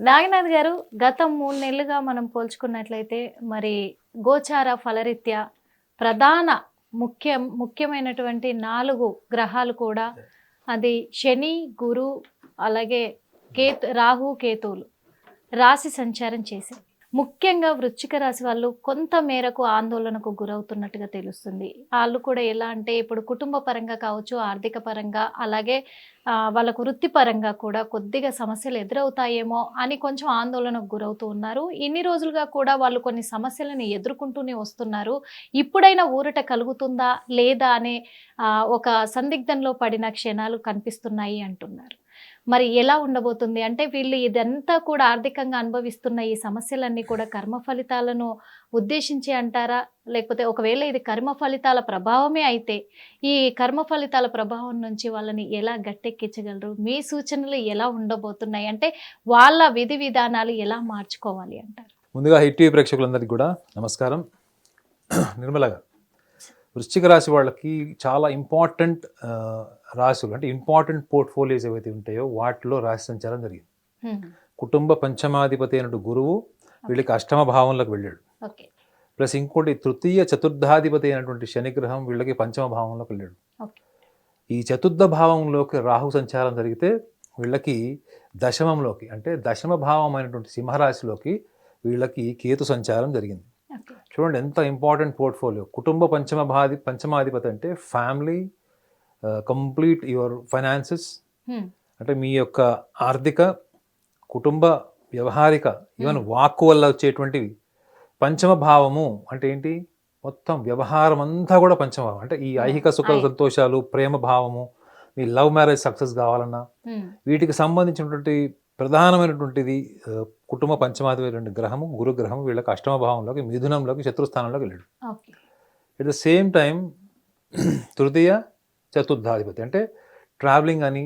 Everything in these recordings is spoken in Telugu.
నాగనాథ్ గారు, గత 3 నెలలుగా మనం పోల్చుకున్నట్లయితే మరి గోచార ఫలరీత్యా ప్రధాన ముఖ్యమైనటువంటి 4 గ్రహాలు కూడా అది శని, గురు, అలాగే రాహు, కేతువులు రాశి సంచారం చేశాయి. ముఖ్యంగా వృశ్చిక రాశి వాళ్ళు కొంత మేరకు ఆందోళనకు గురవుతున్నట్టుగా తెలుస్తుంది. వాళ్ళు కూడా ఎలా అంటే ఇప్పుడు కుటుంబ పరంగా కావచ్చు, ఆర్థిక పరంగా, అలాగే వాళ్ళకు వృత్తిపరంగా కూడా కొద్దిగా సమస్యలు ఎదురవుతాయేమో అని కొంచెం ఆందోళనకు గురవుతూ ఉన్నారు. ఇన్ని రోజులుగా కూడా వాళ్ళు కొన్ని సమస్యలను ఎదుర్కొంటూనే వస్తున్నారు. ఇప్పుడైనా ఊరట కలుగుతుందా లేదా అనే ఒక సందిగ్ధంలో పడిన క్షణాలు కనిపిస్తున్నాయి అంటున్నారు. మరి ఎలా ఉండబోతుంది అంటే వీళ్ళు ఇదంతా కూడా ఆర్థికంగా అనుభవిస్తున్న ఈ సమస్యలన్నీ కూడా కర్మ ఫలితాలను ఉద్దేశించి అంటారా? లేకపోతే ఒకవేళ ఇది కర్మ ఫలితాల ప్రభావమే అయితే ఈ కర్మ ఫలితాల ప్రభావం నుంచి వాళ్ళని ఎలా గట్టెక్కించగలరు? మీ సూచనలు ఎలా ఉండబోతున్నాయి? అంటే వాళ్ళ విధి విధానాలు ఎలా మార్చుకోవాలి అంటారు? ముందుగా హిట్ టీవీ ప్రేక్షకులందరికీ కూడా నమస్కారం. నిర్మల గారు, వృశ్చిక రాశి వాళ్ళకి చాలా ఇంపార్టెంట్ రాశులు అంటే ఇంపార్టెంట్ పోర్ట్ఫోలియోస్ ఏవైతే ఉంటాయో వాటిలో రాశి సంచారం జరిగింది. కుటుంబ పంచమాధిపతి అయినట్టు గురువు వీళ్ళకి అష్టమ భావంలోకి వెళ్ళాడు. ప్లస్ ఇంకోటి తృతీయ చతుర్థాధిపతి అయినటువంటి శనిగ్రహం వీళ్ళకి పంచమ భావంలోకి వెళ్ళాడు. ఈ చతుర్థ భావంలోకి రాహు సంచారం జరిగితే వీళ్ళకి దశమంలోకి అంటే దశమ భావం అయినటువంటి సింహరాశిలోకి వీళ్ళకి కేతు సంచారం జరిగింది. చూడండి ఎంత ఇంపార్టెంట్ పోర్ట్ఫోలియో. కుటుంబ పంచమాధిపతి అంటే ఫ్యామిలీ, కంప్లీట్ యువర్ ఫైనాన్సెస్, అంటే మీ యొక్క ఆర్థిక, కుటుంబ, వ్యవహారిక, ఈవెన్ వాక్కు వల్ల వచ్చేటువంటివి. పంచమ భావము అంటే ఏంటి? మొత్తం వ్యవహారం అంతా కూడా పంచమభావం. అంటే ఈ ఐహిక సుఖ సంతోషాలు, ప్రేమ భావము, మీ లవ్ మ్యారేజ్ సక్సెస్ కావాలన్నా వీటికి సంబంధించినటువంటి ప్రధానమైనటువంటిది కుటుంబ పంచమాధిపతి గ్రహము గురుగ్రహం వీళ్ళకి అష్టమ భావంలోకి, మిథునంలోకి, శత్రుస్థానంలోకి వెళ్ళాడు. ఎట్ ద సేమ్ టైం తృతీయ చతుర్థాధిపతి అంటే ట్రావెలింగ్ అని,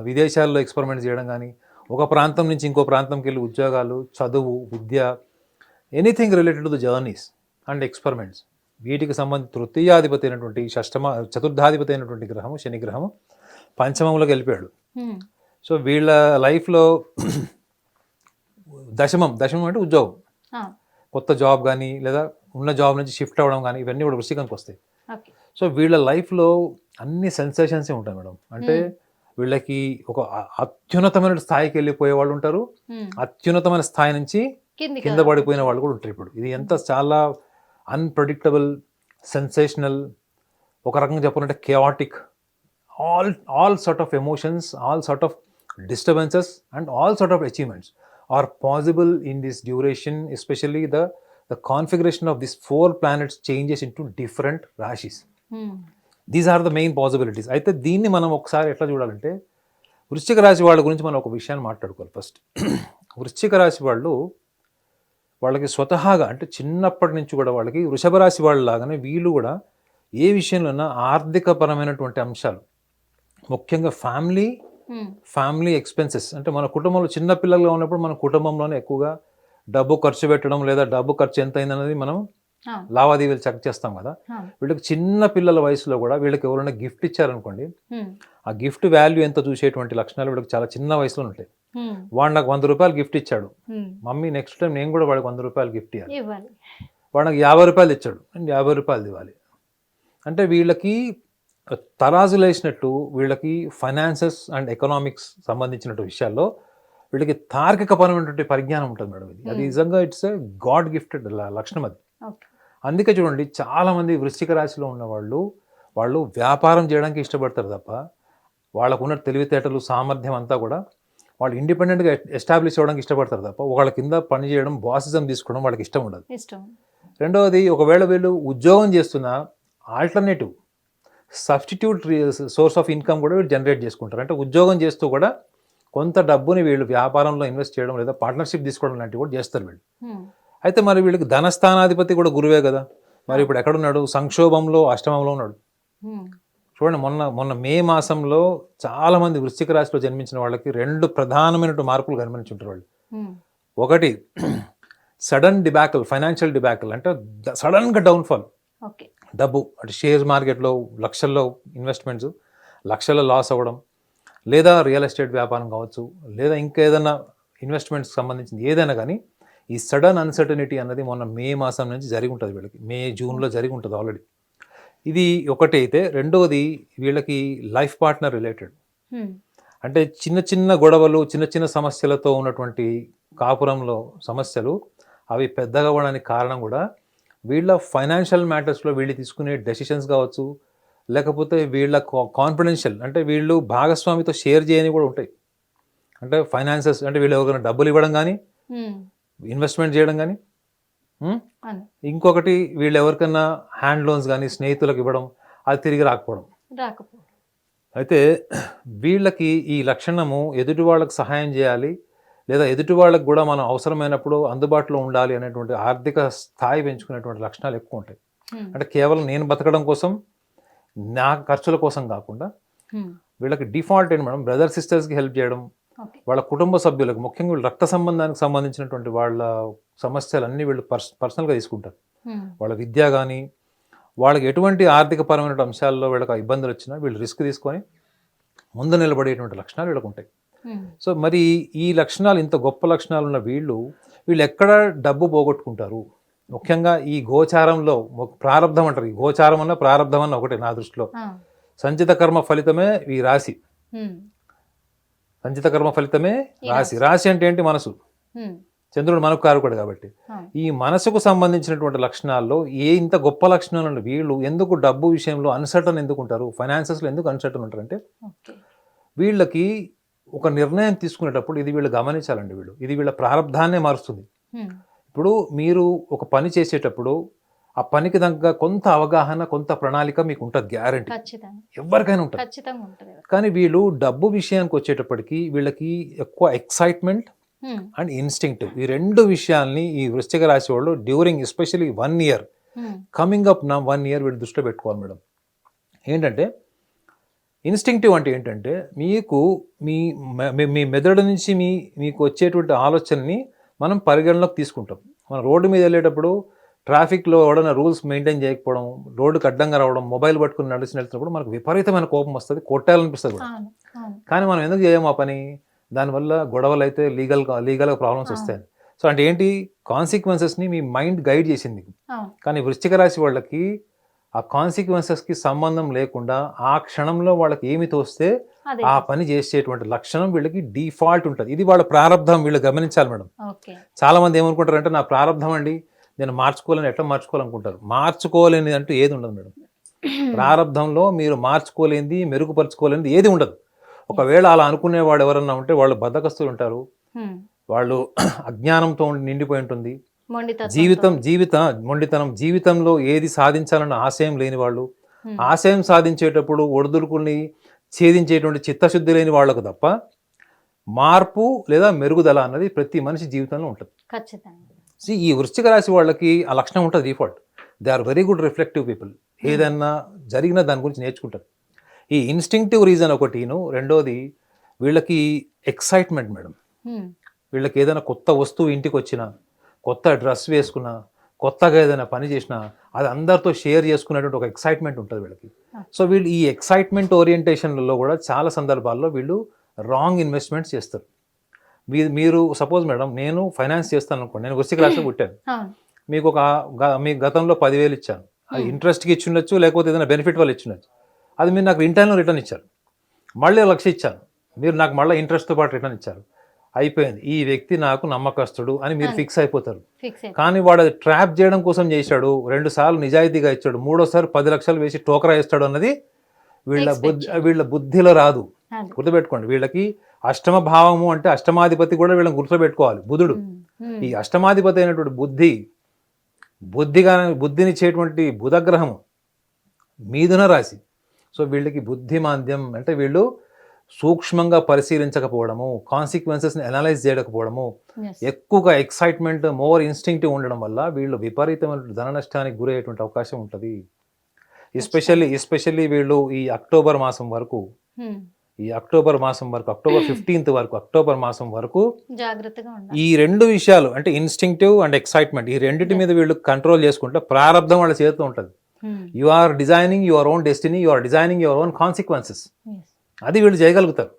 విదేశాల్లో ఎక్స్పెరిమెంట్ చేయడం కానీ, ఒక ప్రాంతం నుంచి ఇంకో ప్రాంతంకి వెళ్ళి ఉద్యోగాలు, చదువు, విద్య, anything related to the journeys and experiments, వీటికి సంబంధించి తృతీయాధిపతి అయినటువంటి చతుర్థాధిపతి అయినటువంటి గ్రహము శని గ్రహము పంచమంలోకి వెళ్ళిపోయాడు. సో వీళ్ళ లైఫ్లో దశమం అంటే ఉద్యోగం, కొత్త జాబ్ కానీ లేదా ఉన్న జాబ్ నుంచి షిఫ్ట్ అవ్వడం కానీ ఇవన్నీ కూడా వృశ్చికంకి వస్తాయి. సో వీళ్ళ లైఫ్లో అన్ని సెన్సేషన్సే ఉంటాయి మేడం. అంటే వీళ్ళకి ఒక అత్యున్నతమైన స్థాయికి వెళ్ళిపోయే వాళ్ళు ఉంటారు, అత్యున్నతమైన స్థాయి నుంచి కింద పడిపోయిన వాళ్ళు కూడా ఉంటారు. ఇప్పుడు ఇది ఎంత చాలా అన్ప్రెడిక్టబుల్, సెన్సేషనల్, ఒక రకంగా చెప్పాలంటే chaotic, all sort of emotions, all sort of disturbances and all sort of achievements are possible in this duration, especially the configuration of these 4 planets changes into different rashis. These are the main possibilities. అయితే దీన్ని మనం ఒకసారి ఎట్లా చూడాలంటే వృశ్చిక రాశి వాళ్ళ గురించి మనం ఒక విషయాన్ని మాట్లాడుకోవాలి. ఫస్ట్ వృశ్చిక రాశి వాళ్ళకి స్వతహాగా అంటే చిన్నప్పటి నుంచి కూడా వాళ్ళకి వృషభ రాశి వాళ్ళ లాగానే వీళ్ళు కూడా ఏ విషయంలోనా ఆర్థిక పరమైనటువంటి అంశాలు, ముఖ్యంగా ఫ్యామిలీ ఎక్స్పెన్సెస్, అంటే మన కుటుంబంలో చిన్న పిల్లలుగా ఉన్నప్పుడు మన కుటుంబంలోనే ఎక్కువగా డబ్బు ఖర్చు పెట్టడం లేదా డబ్బు ఖర్చు ఎంత అయిందన్నది మనం లావాదేవీలు చెక్ చేస్తాం కదా. వీళ్ళకి చిన్న పిల్లల వయసులో కూడా వీళ్ళకి ఎవరైనా గిఫ్ట్ ఇచ్చారనుకోండి, ఆ గిఫ్ట్ వాల్యూ ఎంత చూసేటువంటి లక్షణాలు వీళ్ళకి చాలా చిన్న వయసులో ఉంటాయి. వాడు నాకు 100 రూపాయలు గిఫ్ట్ ఇచ్చాడు, మమ్మీ నెక్స్ట్ టైం నేను కూడా వాడికి 100 రూపాయలు గిఫ్ట్ ఇవ్వాలి. వాడు నాకు 50 రూపాయలు ఇచ్చాడు, నేను 50 రూపాయలు ఇవ్వాలి. అంటే వీళ్ళకి తరాజులు వేసినట్టు వీళ్ళకి ఫైనాన్సెస్ అండ్ ఎకనామిక్స్ సంబంధించినట్టు విషయాల్లో వీళ్ళకి తార్కికపరమైనటువంటి పరిజ్ఞానం ఉంటుంది మేడం. అది నిజంగా ఇట్స్ ఎ గాడ్ గిఫ్టెడ్ లక్షణం అది. అందుకే చూడండి చాలా మంది వృశ్చిక రాశిలో ఉన్న వాళ్ళు వ్యాపారం చేయడానికి ఇష్టపడతారు తప్ప వాళ్ళకున్న తెలివితేటలు, సామర్థ్యం అంతా కూడా వాళ్ళు ఇండిపెండెంట్గా ఎస్టాబ్లిష్ అవ్వడానికి ఇష్టపడతారు తప్ప వాళ్ళ కింద పని చేయడం, బాసిజం తీసుకోవడం వాళ్ళకి ఇష్టం ఉండదు. రెండవది, ఒకవేళ వీళ్ళు ఉద్యోగం చేస్తున్న alternative substitute source of income కూడా వీళ్ళు జనరేట్ చేసుకుంటారు. అంటే ఉద్యోగం చేస్తూ కూడా కొంత డబ్బుని వీళ్ళు వ్యాపారంలో ఇన్వెస్ట్ చేయడం లేదా పార్ట్నర్షిప్ తీసుకోవడం లాంటివి కూడా చేస్తారు వీళ్ళు. అయితే మరి వీళ్ళకి ధనస్థానాధిపతి కూడా గురువే కదా. మరి ఇప్పుడు ఎక్కడున్నాడు? సంక్షోభంలో, అష్టమంలో ఉన్నాడు. చూడండి, మొన్న మే మాసంలో చాలా మంది వృశ్చిక రాశిలో జన్మించిన వాళ్ళకి 2 ప్రధానమైన మార్పులు కనిపించుంటారు వాళ్ళు. ఒకటి సడన్ డిబాకల్, ఫైనాన్షియల్ డిబాకల్, అంటే సడన్గా డౌన్ఫాల్. డబ్బు అంటే షేర్ మార్కెట్లో లక్షల్లో ఇన్వెస్ట్మెంట్స్, లక్షల్లో లాస్ అవ్వడం, లేదా రియల్ ఎస్టేట్ వ్యాపారం కావచ్చు, లేదా ఇంకా ఏదైనా ఇన్వెస్ట్మెంట్స్ సంబంధించింది ఏదైనా కానీ ఈ సడన్ అన్సర్టనిటీ అన్నది మొన్న మే మాసం నుంచి జరిగి ఉంటుంది వీళ్ళకి, మే జూన్లో జరిగి ఉంటుంది ఆల్రెడీ. ఇది ఒకటి అయితే, రెండవది వీళ్ళకి లైఫ్ పార్ట్నర్ రిలేటెడ్. అంటే చిన్న చిన్న గొడవలు, చిన్న చిన్న సమస్యలతో ఉన్నటువంటి కాపురంలో సమస్యలు అవి పెద్దగా అవ్వడానికి కారణం కూడా వీళ్ళ ఫైనాన్షియల్ మ్యాటర్స్లో వీళ్ళు తీసుకునే డెసిషన్స్ కావచ్చు, లేకపోతే వీళ్ళ కాన్ఫిడెన్షియల్ అంటే వీళ్ళు భాగస్వామితో షేర్ చేయని కూడా ఉంటాయి. అంటే ఫైనాన్సెస్ అంటే వీళ్ళు ఎవరికైనా డబ్బులు ఇవ్వడం కానీ, ఇన్వెస్ట్మెంట్ చేయడం కానీ, ఇంకొకటి వీళ్ళు ఎవరికైనా హ్యాండ్ లోన్స్ కానీ స్నేహితులకు ఇవ్వడం, అది తిరిగి రాకపోవడం. అయితే వీళ్ళకి ఈ లక్షణము ఎదుటి వాళ్ళకి సహాయం చేయాలి, లేదా ఎదుటి వాళ్ళకి కూడా మనం అవసరమైనప్పుడు అందుబాటులో ఉండాలి అనేటువంటి ఆర్థిక స్థాయి పెంచుకునేటువంటి లక్షణాలు ఎక్కువ ఉంటాయి. అంటే కేవలం నేను బతకడం కోసం, నా ఖర్చుల కోసం కాకుండా వీళ్ళకి డిఫాల్ట్ ఏంటి మేడం, బ్రదర్ సిస్టర్స్కి హెల్ప్ చేయడం, వాళ్ళ కుటుంబ సభ్యులకు, ముఖ్యంగా వీళ్ళు రక్త సంబంధానికి సంబంధించినటువంటి వాళ్ళ సమస్యలన్నీ వీళ్ళు పర్సనల్గా తీసుకుంటారు. వాళ్ళ విద్య కానీ, వాళ్ళకి ఎటువంటి ఆర్థిక పరమైన అంశాల్లో వీళ్ళకి ఇబ్బందులు వచ్చినా వీళ్ళు రిస్క్ తీసుకొని ముందు నిలబడేటువంటి లక్షణాలు వీళ్ళకు ఉంటాయి. సో మరి ఈ లక్షణాలు, ఇంత గొప్ప లక్షణాలు ఉన్న వీళ్ళు ఎక్కడ డబ్బు పోగొట్టుకుంటారు? ముఖ్యంగా ఈ గోచారంలో ప్రారంధం అంటారు, ఈ గోచారం అన్న ప్రారంధం అన్న ఒకటే నా దృష్టిలో. సంచిత కర్మ ఫలితమే ఈ రాశి, సంచిత కర్మ ఫలితమే రాశి. రాశి అంటే ఏంటి? మనసు. చంద్రుడు మనకు కారకుడు కాబట్టి ఈ మనసుకు సంబంధించినటువంటి లక్షణాల్లో ఇంత గొప్ప లక్షణాలు ఉన్న వీళ్ళు ఎందుకు డబ్బు విషయంలో అన్సర్టన్ ఎందుకు ఉంటారు, ఫైనాన్సెస్లో ఎందుకు అన్సర్టన్ ఉంటారు అంటే, వీళ్ళకి ఒక నిర్ణయం తీసుకునేటప్పుడు ఇది వీళ్ళు గమనించాలండి. ఇది వీళ్ళ ప్రారంధాన్నే మారుస్తుంది. ఇప్పుడు మీరు ఒక పని చేసేటప్పుడు ఆ పనికి దగ్గర కొంత అవగాహన, కొంత ప్రణాళిక మీకు ఉంటుంది, గ్యారంటీ, ఎవరికైనా ఉంటుంది. కానీ వీళ్ళు డబ్బు విషయానికి వచ్చేటప్పటికి వీళ్ళకి ఎక్కువ ఎక్సైట్మెంట్ అండ్ ఇన్స్టింక్టివ్, ఈ రెండు విషయాల్ని ఈ వృశ్చిక రాశి వాళ్ళు during especially 1 year, coming up నా 1 year వీళ్ళు దృష్టిలో పెట్టుకోవాలి మేడం. ఏంటంటే ఇన్స్టింక్టివ్ అంటే ఏంటంటే, మీకు మీ మెదడు నుంచి మీకు వచ్చేటువంటి ఆలోచనని మనం పరిగణలోకి తీసుకుంటాం. మనం రోడ్డు మీద వెళ్ళేటప్పుడు ట్రాఫిక్లో ఎవడైనా రూల్స్ మెయింటైన్ చేయకపోవడం, రోడ్డుకి అడ్డంగా రావడం, మొబైల్ పట్టుకుని వెళ్తున్నప్పుడు మనకు విపరీతమైన కోపం వస్తుంది, కొట్టాలనిపిస్తుంది కూడా. కానీ మనం ఎందుకు చేయము ఆ పని? దానివల్ల గొడవలు అయితే లీగల్గా ప్రాబ్లమ్స్ వస్తాయి. సో అంటే ఏంటి, కాన్సిక్వెన్సెస్ని మీ మైండ్ గైడ్ చేసింది. కానీ వృశ్చిక రాశి వాళ్ళకి ఆ కాన్సిక్వెన్సెస్కి సంబంధం లేకుండా ఆ క్షణంలో వాళ్ళకి ఏమి తోస్తే ఆ పని చేసేటువంటి లక్షణం వీళ్ళకి డిఫాల్ట్ ఉంటుంది. ఇది వాళ్ళ ప్రారంధం, వీళ్ళు గమనించాలి మేడం. చాలా మంది ఏమనుకుంటారు అంటే, నా ప్రారంధం అండి, నేను మార్చుకోలేని, ఎట్లా మార్చుకోవాలనుకుంటారు. మార్చుకోలేని అంటూ ఏది ఉండదు మేడం. ప్రారంధంలో మీరు మార్చుకోలేనిది, మెరుగుపరచుకోలేనిది ఏది ఉండదు. ఒకవేళ అలా అనుకునేవాడు ఎవరన్నా ఉంటే వాళ్ళు బద్ధకస్తులు ఉంటారు, వాళ్ళు అజ్ఞానంతో నిండిపోయి ఉంటుంది, మొండితనం, జీవితంలో ఏది సాధించాలన్న ఆశయం లేని వాళ్ళు, ఆశయం సాధించేటప్పుడు ఒడిదుడుకుల్ని ఛేదించేటువంటి చిత్తశుద్ధి లేని వాళ్ళకు తప్ప మార్పు లేదా మెరుగుదల అన్నది ప్రతి మనిషి జీవితంలో ఉంటుంది. ఈ వృశ్చిక రాశి వాళ్ళకి ఆ లక్షణం ఉంటుంది, default. They are very good reflective people. ఏదన్నా జరిగినా దాని గురించి నేర్చుకుంటారు. ఈ ఇన్స్టింక్టివ్ రీజన్ ఒకటిను, రెండోది వీళ్ళకి ఎక్సైట్మెంట్ మేడం. వీళ్ళకి ఏదైనా కొత్త వస్తువు ఇంటికి వచ్చినా, కొత్త డ్రెస్ వేసుకున్నా, కొత్తగా ఏదైనా పని చేసినా అది అందరితో షేర్ చేసుకునేటువంటి ఒక ఎక్సైట్మెంట్ ఉంటుంది వీళ్ళకి. సో వీళ్ళు ఈ ఎక్సైట్మెంట్ ఓరియంటేషన్లలో కూడా చాలా సందర్భాల్లో వీళ్ళు రాంగ్ ఇన్వెస్ట్మెంట్స్ చేస్తారు. మీరు సపోజ్ మేడం, నేను ఫైనాన్స్ చేస్తాను అనుకోండి, నేను వృశ్చిక రాశిలో పుట్టాను, మీకు మీ గతంలో 10,000 ఇచ్చాను, అది ఇంట్రెస్ట్కి ఇచ్చిండొచ్చు, లేకపోతే ఏదైనా బెనిఫిట్ వల్ల ఇచ్చిండొచ్చు. అది మీరు నాకు రిటర్న్లో రిటర్న్ ఇచ్చారు. మళ్ళీ 1,00,000 ఇచ్చాను, మీరు నాకు మళ్ళీ ఇంట్రెస్ట్తో పాటు రిటర్న్ ఇచ్చారు. అయిపోయింది, ఈ వ్యక్తి నాకు నమ్మకస్తుడు అని మీరు ఫిక్స్ అయిపోతారు. కానీ వాడు అది ట్రాప్ చేయడం కోసం చేశాడు, 2 సార్లు నిజాయితీగా ఇచ్చాడు, 3వసారి 10 లక్షలు వేసి టోకరా వేస్తాడు అన్నది వీళ్ళ బుద్ధిలో రాదు. గుర్తుపెట్టుకోండి, వీళ్ళకి అష్టమ భావము అంటే అష్టమాధిపతి కూడా వీళ్ళని గుర్తుపెట్టుకోవాలి, బుధుడు. ఈ అష్టమాధిపతి అయినటువంటి బుద్ధినిచ్చేటువంటి బుధగ్రహము మిథున రాశి. సో వీళ్ళకి బుద్ధిమాంద్యం అంటే వీళ్ళు సూక్ష్మంగా పరిశీలించకపోవడము, కాన్సిక్వెన్సెస్ని అనలైజ్ చేయకపోవడము, ఎక్కువగా ఎక్సైట్మెంట్, మోర్ ఇన్స్టింక్టివ్ ఉండడం వల్ల వీళ్ళు విపరీతమైన ధన నష్టానికి గురయ్యేటువంటి అవకాశం ఉంటుంది. ఎస్పెషల్లీ వీళ్ళు ఈ అక్టోబర్ మాసం వరకు, అక్టోబర్ 15th వరకు, అక్టోబర్ మాసం వరకు ఈ 2 విషయాలు అంటే ఇన్స్టింక్టివ్ అండ్ ఎక్సైట్మెంట్, ఈ రెండింటి మీద వీళ్ళు కంట్రోల్ చేసుకుంటే ప్రారంధం వాళ్ళ చేతితో ఉంటుంది. You are designing your own destiny, you are designing your own consequences, అది వీళ్ళు చేయగలుగుతారు.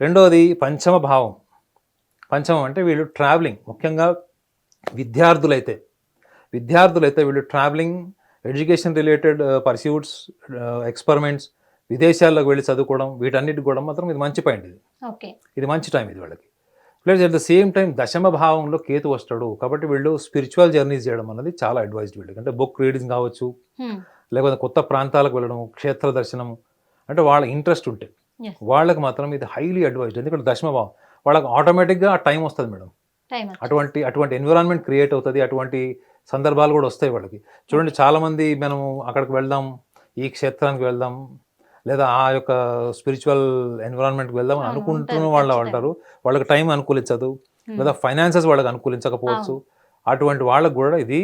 రెండోది పంచమ భావం, పంచమం అంటే వీళ్ళు ట్రావెలింగ్, ముఖ్యంగా విద్యార్థులైతే వీళ్ళు travelling, education related pursuits, experiments, విదేశాల్లోకి వెళ్ళి చదువుకోవడం, వీటన్నిటికి కూడా మాత్రం ఇది మంచి పాయింట్. ఇది మంచి టైం ఇది వాళ్ళకి. Plus at the same time దశమ భావంలో కేతు వస్తాడు కాబట్టి వీళ్ళు స్పిరిచువల్ జర్నీస్ చేయడం అన్నది చాలా అడ్వైజ్డ్ వీళ్ళకి. అంటే బుక్ రీడింగ్ కావచ్చు, లేకపోతే కొత్త ప్రాంతాలకు వెళ్ళడం, క్షేత్ర దర్శనం, అంటే వాళ్ళ ఇంట్రెస్ట్ ఉంటే వాళ్ళకి మాత్రం ఇది హైలీ అడ్వైజ్డ్. ఎందుకంటే దశమ భావం వాళ్ళకి ఆటోమేటిక్గా ఆ టైం వస్తుంది మేడం. అటువంటి ఎన్విరాన్మెంట్ క్రియేట్ అవుతుంది, అటువంటి సందర్భాలు కూడా వస్తాయి వాళ్ళకి. చూడండి, చాలామంది మనం అక్కడికి వెళ్దాం, ఈ క్షేత్రానికి వెళ్దాం, లేదా ఆ యొక్క స్పిరిచువల్ ఎన్విరాన్మెంట్కి వెళ్దాం అని అనుకుంటున్న వాళ్ళు అంటారు, వాళ్ళకి టైం అనుకూలించదు, లేదా ఫైనాన్సెస్ వాళ్ళకి అనుకూలించకపోవచ్చు. అటువంటి వాళ్ళకు కూడా ఇది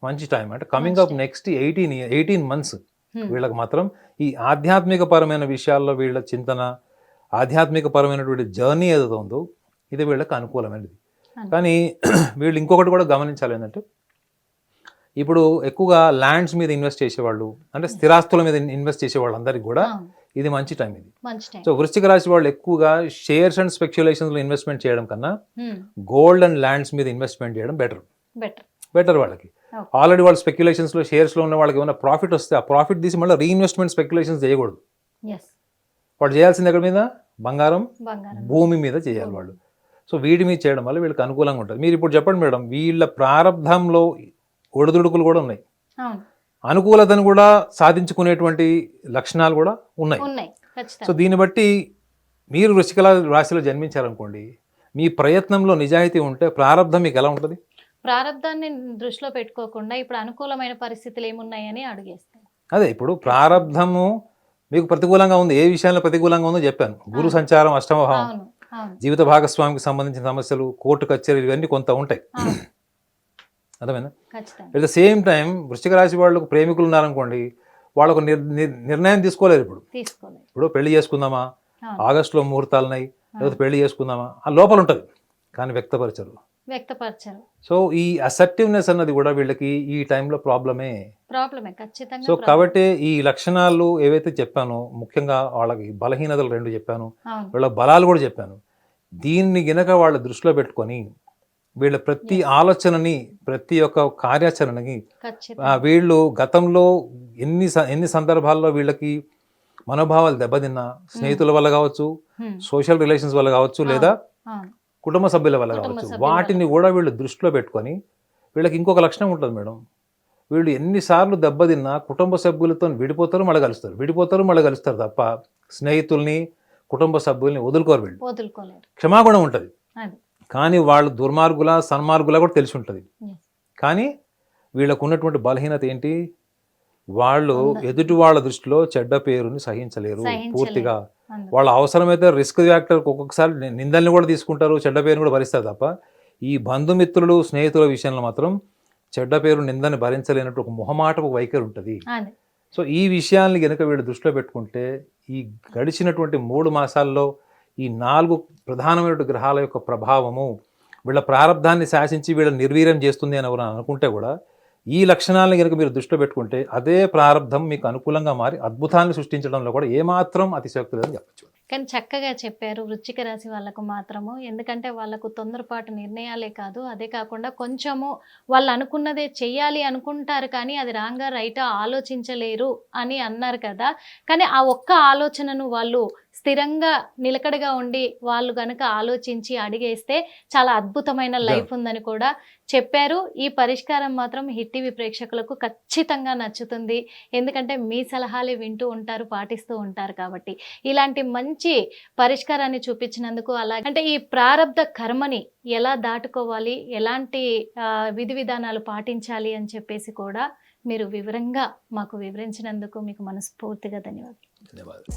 మంచి టైం. అంటే కమింగ్ అప్ నెక్స్ట్ 18 months వీళ్ళకి మాత్రం ఈ ఆధ్యాత్మిక పరమైన విషయాల్లో వీళ్ళ చింతన, ఆధ్యాత్మిక పరమైనటువంటి జర్నీ ఏదైతే ఉందో ఇది వీళ్ళకి అనుకూలమైనది. కానీ వీళ్ళు ఇంకొకటి కూడా గమనించాలి ఏంటంటే, ఇప్పుడు ఎక్కువగా ల్యాండ్స్ మీద ఇన్వెస్ట్ చేసేవాళ్ళు, అంటే స్థిరాస్తుల మీద ఇన్వెస్ట్ చేసే వాళ్ళందరికీ కూడా ఇది మంచి టైం ఇది. సో వృశ్చిక రాశి వాళ్ళు ఎక్కువగా షేర్స్ అండ్ స్పెక్యులేషన్స్ లో ఇన్వెస్ట్మెంట్ చేయడం కన్నా గోల్డ్ అండ్ ల్యాండ్స్ మీద ఇన్వెస్ట్మెంట్ చేయడం బెటర్ వాళ్ళకి. ఆల్రెడీ వాళ్ళు స్పెక్యులేషన్స్ లో, షేర్స్ లో ఉన్న వాళ్ళకి ఏమైనా ప్రాఫిట్ వస్తే ఆ ప్రాఫిట్ తీసి మళ్ళీ రీఇన్వెస్ట్మెంట్ స్పెక్యులేషన్స్ చేయకూడదు. వాళ్ళు చేయాల్సింది ఎక్కడ మీద? బంగారం, భూమి మీద చేయాలి వాళ్ళు. సో వీటి మీద చేయడం వల్ల వీళ్ళకి అనుకూలంగా ఉంటుంది. మీరు ఇప్పుడు చెప్పండి మేడం, వీళ్ళ ప్రారంభంలో ఒడిదుడుకులు కూడా ఉన్నాయి, అనుకూలతను కూడా సాధించుకునేటువంటి లక్షణాలు కూడా ఉన్నాయి. సో దీన్ని బట్టి మీరు వృశ్చిక రాశిలో జన్మించారనుకోండి, మీ ప్రయత్నంలో నిజాయితీ ఉంటే ప్రారంధం మీకు ఎలా ఉంటుంది? ప్రారంధాన్ని దృష్టిలో పెట్టుకోకుండా ఇప్పుడు అనుకూలమైన పరిస్థితులు ఏమున్నాయని అడిగేస్తాం. అదే ఇప్పుడు ప్రారంధము మీకు ప్రతికూలంగా ఉంది, ఏ విషయంలో ప్రతికూలంగా ఉందో చెప్పాను. గురు సంచారం, అష్టమ భావం, జీవిత భాగస్వామికి సంబంధించిన సమస్యలు, కోర్టు కచేరీలు, ఇవన్నీ కొంత ఉంటాయి. అర్థమైనా? అట్ ద సేమ్ టైం వృశ్చిక రాశి వాళ్ళకు ప్రేమికులు ఉన్నారనుకోండి, వాళ్ళకు నిర్ణయం తీసుకోలేరు. ఇప్పుడు పెళ్లి చేసుకుందామా, ఆగస్టులో ముహూర్తాలున్నాయి, లేకపోతే పెళ్లి చేసుకుందామా, ఆ లోపల ఉంటుంది కానీ వ్యక్తపరచరు. సో ఈ అసర్టివ్నెస్ అన్నది కూడా వీళ్ళకి ఈ టైంలో ప్రాబ్లమే. సో కాబట్టి ఈ లక్షణాలు ఏవైతే చెప్పానో, ముఖ్యంగా వాళ్ళకి బలహీనతలు 2 చెప్పాను, వీళ్ళ బలాలు కూడా చెప్పాను. దీన్ని గినక వాళ్ళ దృష్టిలో పెట్టుకొని వీళ్ళ ప్రతి ఆలోచనని, ప్రతి ఒక్క కార్యాచరణని వీళ్ళు గతంలో ఎన్ని సందర్భాల్లో వీళ్ళకి మనోభావాలు దెబ్బతిన్నా, స్నేహితుల వల్ల కావచ్చు, సోషల్ రిలేషన్స్ వల్ల కావచ్చు, లేదా కుటుంబ సభ్యుల వల్ల కావచ్చు, వాటిని కూడా వీళ్ళు దృష్టిలో పెట్టుకొని, వీళ్ళకి ఇంకొక లక్షణం ఉంటుంది మేడం, వీళ్ళు ఎన్నిసార్లు దెబ్బతిన్నా కుటుంబ సభ్యులతో విడిపోతారు మళ్ళీ కలుస్తారు తప్ప స్నేహితుల్ని, కుటుంబ సభ్యుల్ని వదులుకోరు. వీళ్ళు క్షమాగుణం ఉంటుంది, కానీ వాళ్ళు దుర్మార్గుల, సన్మార్గుల కూడా తెలిసి ఉంటుంది. కానీ వీళ్ళకు ఉన్నటువంటి బలహీనత ఏంటి? వాళ్ళు ఎదుటి వాళ్ళ దృష్టిలో చెడ్డ పేరుని సహించలేరు పూర్తిగా. వాళ్ళ అవసరమైతే రిస్క్ ఫ్యాక్టర్ ఒక్కొక్కసారి నిందల్ని కూడా తీసుకుంటారు, చెడ్డ పేరుని కూడా భరిస్తారు తప్ప ఈ బంధుమిత్రులు, స్నేహితుల విషయంలో మాత్రం చెడ్డ పేరు, నిందని భరించలేనట్టు ఒక మొహమాటపు వైఖరి ఉంటుంది. సో ఈ విషయాల్ని కనుక వీళ్ళు దృష్టిలో పెట్టుకుంటే ఈ గడిచినటువంటి 3 మాసాల్లో ఈ 4 ప్రధానమైన గ్రహాల యొక్క ప్రభావము వీళ్ళ ప్రారంధాన్ని శాసించి వీళ్ళ నిర్వీర్యం చేస్తుంది అని ఎవరు అనుకుంటే కూడా, ఈ లక్షణాలను కనుక మీరు దృష్టిలో పెట్టుకుంటే అదే ప్రారంధం మీకు అనుకూలంగా మారి అద్భుతాన్ని సృష్టించడంలో కూడా ఏమాత్రం అతిశయోక్తి లేదని చెప్పచ్చు. కానీ చక్కగా చెప్పారు వృశ్చిక రాశి వాళ్ళకు మాత్రము. ఎందుకంటే వాళ్ళకు తొందరపాటు నిర్ణయాలే కాదు, అదే కాకుండా కొంచెము వాళ్ళు అనుకున్నదే చెయ్యాలి అనుకుంటారు కానీ అది రాంగా రైటా ఆలోచించలేరు అని అన్నారు కదా. కానీ ఆ ఒక్క ఆలోచనను వాళ్ళు స్థిరంగా నిలకడగా ఉండి వాళ్ళు గనక ఆలోచించి అడిగేస్తే చాలా అద్భుతమైన లైఫ్ ఉందని కూడా చెప్పారు. ఈ పరిష్కారం మాత్రం హిట్ టీవీ ప్రేక్షకులకు ఖచ్చితంగా నచ్చుతుంది. ఎందుకంటే మీ సలహాలే వింటూ ఉంటారు, పాటిస్తూ ఉంటారు కాబట్టి ఇలాంటి మంచి పరిష్కారాన్ని చూపించినందుకు, అలాగే అంటే ఈ ప్రారబ్ధ కర్మని ఎలా దాటుకోవాలి, ఎలాంటి విధి విధానాలు పాటించాలి అని చెప్పేసి కూడా మీరు వివరంగా మాకు వివరించినందుకు మీకు మనస్ఫూర్తిగా ధన్యవాదాలు.